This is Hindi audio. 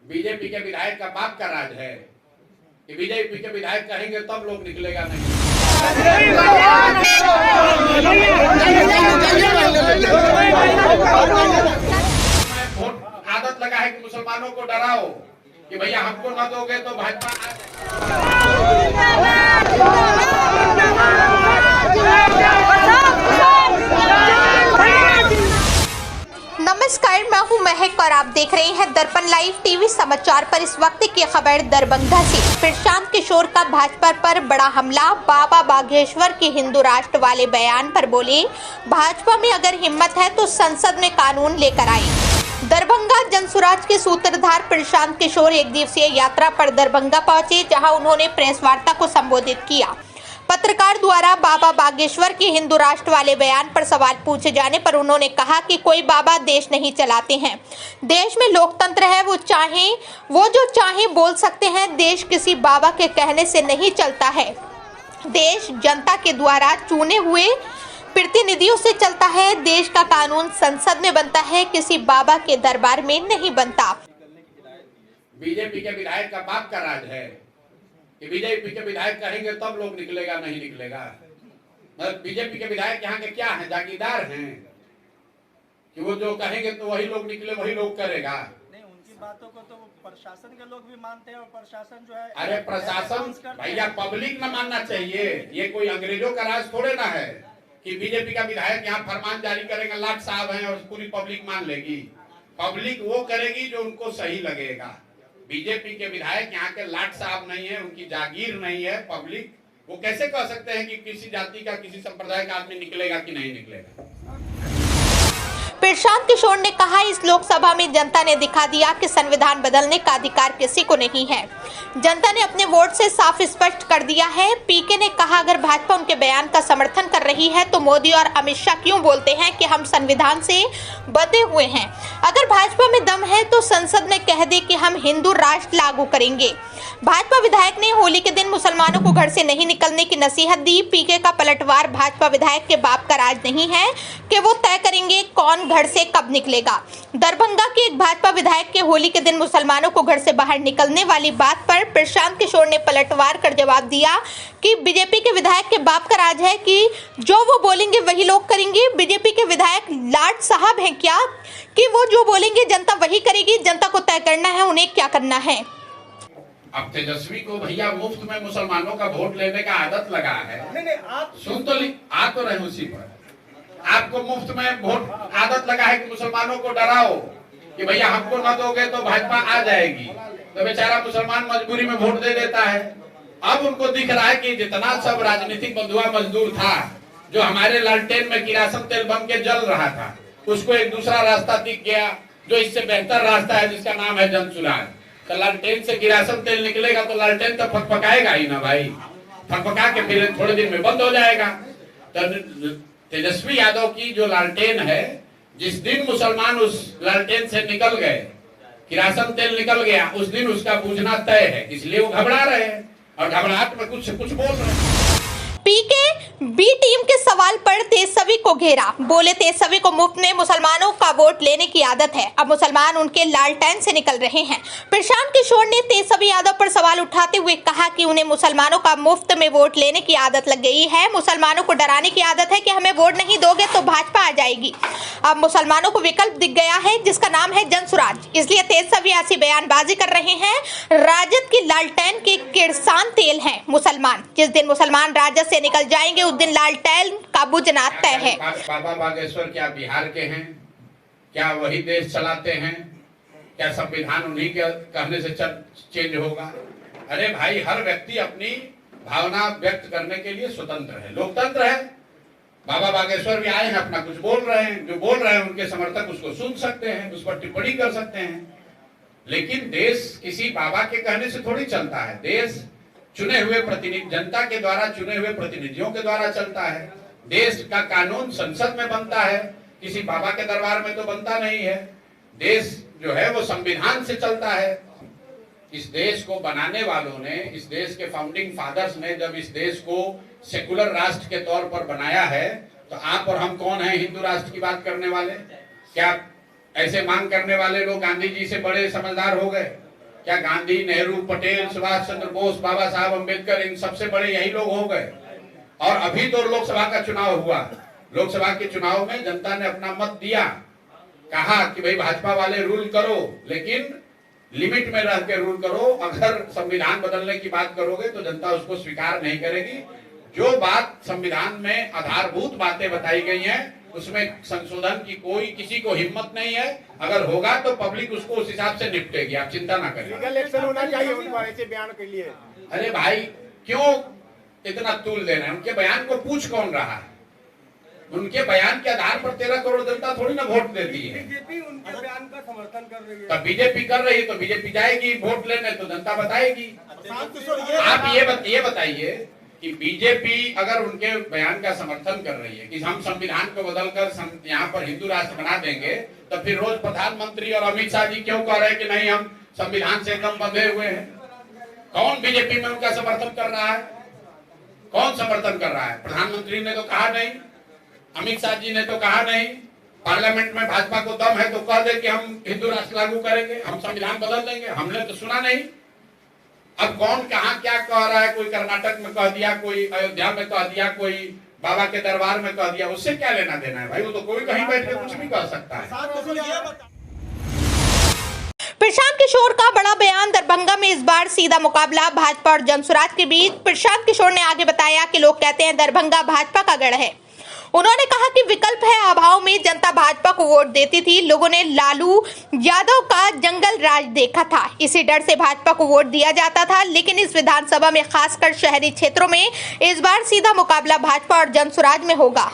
बीजेपी के विधायक का बाप का राज है कि बीजेपी के विधायक कहेंगे तब लोग निकलेगा नहीं। वोट आदत लगा है कि मुसलमानों को डराओ कि भैया हमको न दोगे तो भाजपा। नमस्कार, मैं हूं महक और आप देख रहे हैं दर्पण लाइव टीवी समाचार। पर इस वक्त की खबर दरभंगा से। प्रशांत किशोर का भाजपा पर बड़ा हमला। बाबा बागेश्वर के हिंदू राष्ट्र वाले बयान पर बोले, भाजपा में अगर हिम्मत है तो संसद में कानून लेकर आए। दरभंगा जनसुराज के सूत्रधार प्रशांत किशोर एक दिवसीय यात्रा पर दरभंगा पहुंचे, जहां उन्होंने प्रेस वार्ता को संबोधित किया। पत्रकार द्वारा बाबा बागेश्वर के हिंदू राष्ट्र वाले बयान पर सवाल पूछे जाने पर उन्होंने कहा कि कोई बाबा देश नहीं चलाते हैं। देश में लोकतंत्र है, वो जो चाहे बोल सकते हैं। देश किसी बाबा के कहने से नहीं चलता है। देश जनता के द्वारा चुने हुए प्रतिनिधियों से चलता है। देश का कानून संसद में बनता है, किसी बाबा के दरबार में नहीं बनता। बीजेपी के विधायक का बाप का राज है कि बीजेपी के विधायक कहेंगे तब लोग निकलेगा नहीं निकलेगा। मतलब बीजेपी के विधायक यहाँ के क्या हैं? जागीरदार हैं कि वो जो कहेंगे तो वही लोग निकले, वही लोग करेगा। नहीं, उनकी बातों को तो प्रशासन के लोग भी मानते हैं और प्रशासन जो है, अरे प्रशासन भैया, पब्लिक न मानना चाहिए। ये कोई अंग्रेजों का राज थोड़े ना है कि बीजेपी का विधायक यहाँ फरमान जारी करेगा, लाट साहब हैं और पूरी पब्लिक मान लेगी। पब्लिक वो करेगी जो उनको सही लगेगा। बीजेपी के विधायक यहाँ के लाट साहब नहीं है, उनकी जागीर नहीं है। पब्लिक वो कैसे कह सकते हैं कि किसी जाति का, किसी संप्रदाय का आदमी निकलेगा कि नहीं निकलेगा। प्रशांत किशोर ने कहा, इस लोकसभा में जनता ने दिखा दिया कि संविधान बदलने का अधिकार किसी को नहीं है। जनता ने अपने वोट से साफ स्पष्ट कर दिया है। पीके ने कहा, अगर भाजपा उनके बयान का समर्थन कर रही है तो मोदी और अमित शाह क्यों बोलते हैं कि हम संविधान से बंधे हुए हैं? अगर भाजपा में दम है तो संसद में कह दे कि हम हिंदू राष्ट्र लागू करेंगे। भाजपा विधायक ने होली के दिन मुसलमानों को घर से नहीं निकलने की नसीहत दी। पीके का पलटवार, भाजपा विधायक के बाप का राज नहीं है कि वो तय करेंगे कौन घर से कब निकलेगा। दरभंगा के एक भाजपा विधायक के होली के दिन मुसलमानों को घर से बाहर निकलने वाली बात पर प्रशांत किशोर ने पलटवार कर जवाब दिया कि बीजेपी के विधायक के बाप का राज है कि जो वो बोलेंगे वही लोग करेंगे। बीजेपी के विधायक लाट साहब हैं क्या कि वो जो बोलेंगे जनता वही करेगी? जनता को तय करना है उन्हें क्या करना है। अब तेजस्वी को भैया मुफ्त में मुसलमानों का वोट लेने का आदत लगा है। नहीं, आप सुन तो आ तो रहे उसी पर। आपको मुफ्त में वोट आदत लगा है कि मुसलमानों को डराओ कि भैया हमको न दोगे तो भाजपा आ जाएगी। तो बेचारा मुसलमान मजबूरी में वोट दे देता है। अब उनको दिख रहा है कि जितना सब राजनीतिक बंधुआ मजदूर था, जो हमारे लालटेन में किरासन तेल बन के जल रहा था, उसको एक दूसरा रास्ता दिख गया जो इससे बेहतर रास्ता है, जिसका नाम है जनसुराज। तो लालटेन से किरासन तेल निकलेगा तो लालटेन तो फकफकाएगा ही ना भाई। फकफका के फिर थोड़े दिन में बंद हो जाएगा। तो तेजस्वी यादव की जो लालटेन है, जिस दिन मुसलमान उस लालटेन से निकल गए, किरासन तेल निकल गया, उस दिन उसका बूझना तय है। इसलिए वो घबरा रहे हैं और घबराहट में कुछ बोल रहे हैं। पीके बी टीम के सवाल पर तेजस्वी को घेरा। बोले, तेजस्वी को मुफ्त में मुसलमानों का वोट लेने की आदत है। अब मुसलमान उनके लालटेन से निकल रहे हैं। प्रशांत किशोर ने तेजस्वी यादव पर सवाल उठाते हुए कहा कि उन्हें मुसलमानों का मुफ्त में वोट लेने की आदत लग गई है। मुसलमानों को डराने की आदत है कि हमें वोट नहीं दोगे तो भाजपा आ जाएगी। अब मुसलमानों को विकल्प दिख गया है जिसका नाम है जनसुराज। इसलिए तेजस्वी ऐसी बयानबाजी कर रहे हैं। राजद की लालटेन के किरसान तेल है मुसलमान। जिस दिन मुसलमान राजद से निकल जाएंगे उस दिन लालटेन का बुझना तय है। बाबा बागेश्वर क्या बिहार के हैं? क्या वही देश चलाते हैं? क्या संविधान उन्हीं के कहने से चेंज होगा? अरे भाई, हर व्यक्ति अपनी भावना व्यक्त करने के लिए स्वतंत्र है, लोकतंत्र है। बाबा बागेश्वर भी आए हैं, अपना कुछ बोल रहे हैं। जो बोल रहे हैं उनके समर्थक उसको सुन सकते हैं, उस पर टिप्पणी कर सकते हैं। लेकिन देश किसी बाबा के कहने से थोड़ी चलता है। देश चुने हुए प्रतिनिधि, जनता के द्वारा चुने हुए प्रतिनिधियों के द्वारा चलता है। देश का कानून संसद में बनता है, किसी बाबा के दरबार में तो बनता नहीं है। देश जो है वो संविधान से चलता है। इस देश को बनाने वालों ने, इस देश के फाउंडिंग फादर्स ने जब इस देश को सेकुलर राष्ट्र के तौर पर बनाया है, तो आप और हम कौन है हिंदू राष्ट्र की बात करने वाले? क्या ऐसे मांग करने वाले लोग गांधी जी से बड़े समझदार हो गए? क्या गांधी, नेहरू, पटेल, सुभाष चंद्र बोस, बाबा साहब अम्बेडकर, इन सबसे बड़े यही लोग हो गए। और अभी तो लोकसभा का चुनाव हुआ, लोकसभा के चुनाव में जनता ने अपना मत दिया, कहा कि भाई भाजपा वाले रूल करो, लेकिन लिमिट में रह के रूल करो। अगर संविधान बदलने की बात करोगे तो जनता उसको स्वीकार नहीं करेगी। जो बात संविधान में आधारभूत बातें बताई गई हैं, उसमें संशोधन की कोई किसी को हिम्मत नहीं है। अगर होगा तो पब्लिक उसको उस हिसाब से निपटेगी, आप चिंता ना करें। लीगल एक्शन होना चाहिए उनको ऐसे बयान के लिए। अरे भाई क्यों इतना तूल दे रहे हैं? उनके बयान को पूछ कौन रहा है? उनके बयान के आधार पर 13 करोड़ जनता थोड़ी ना वोट देती है। बीजेपी उनके बयान का समर्थन कर रही है। तब बीजेपी कर रही है तो बीजेपी जाएगी वोट लेने, तो जनता बताएगी। आप ये बताइए कि बीजेपी अगर उनके बयान का समर्थन कर रही है कि हम संविधान को बदलकर यहाँ पर हिंदू राष्ट्र बना देंगे, तो फिर रोज प्रधानमंत्री और अमित शाह जी क्यों कह रहे हैं कि नहीं हम संविधान से एकदम बंधे हुए हैं? कौन बीजेपी में उनका समर्थन कर रहा है? कौन समर्थन कर रहा है? प्रधानमंत्री ने तो कहा नहीं, अमित शाह जी ने तो कहा नहीं, पार्लियामेंट में भाजपा को दम है तो कह दे कि हम हिंदू राष्ट्र लागू करेंगे, हम संविधान बदल देंगे। हमने तो सुना नहीं। अब कौन कहाँ क्या कह रहा है? कोई कर्नाटक में कह दिया, कोई अयोध्या में कह दिया, कोई बाबा के दरबार में कह दिया, उससे क्या लेना देना है भाई? वो तो कोई कहीं बैठ के कुछ भी कह सकता है। प्रशांत किशोर का बड़ा बयान। दरभंगा में इस बार सीधा मुकाबला भाजपा और जनसुराज के बीच। प्रशांत किशोर ने आगे बताया कि लोग कहते हैं दरभंगा भाजपा का गढ़ है। उन्होंने कहा कि विकल्प है अभाव में जनता भाजपा को वोट देती थी। लोगों ने लालू यादव का जंगल राज देखा था, इसी डर से भाजपा को वोट दिया जाता था। लेकिन इस विधानसभा में खासकर शहरी क्षेत्रों में इस बार सीधा मुकाबला भाजपा और जनसुराज में होगा।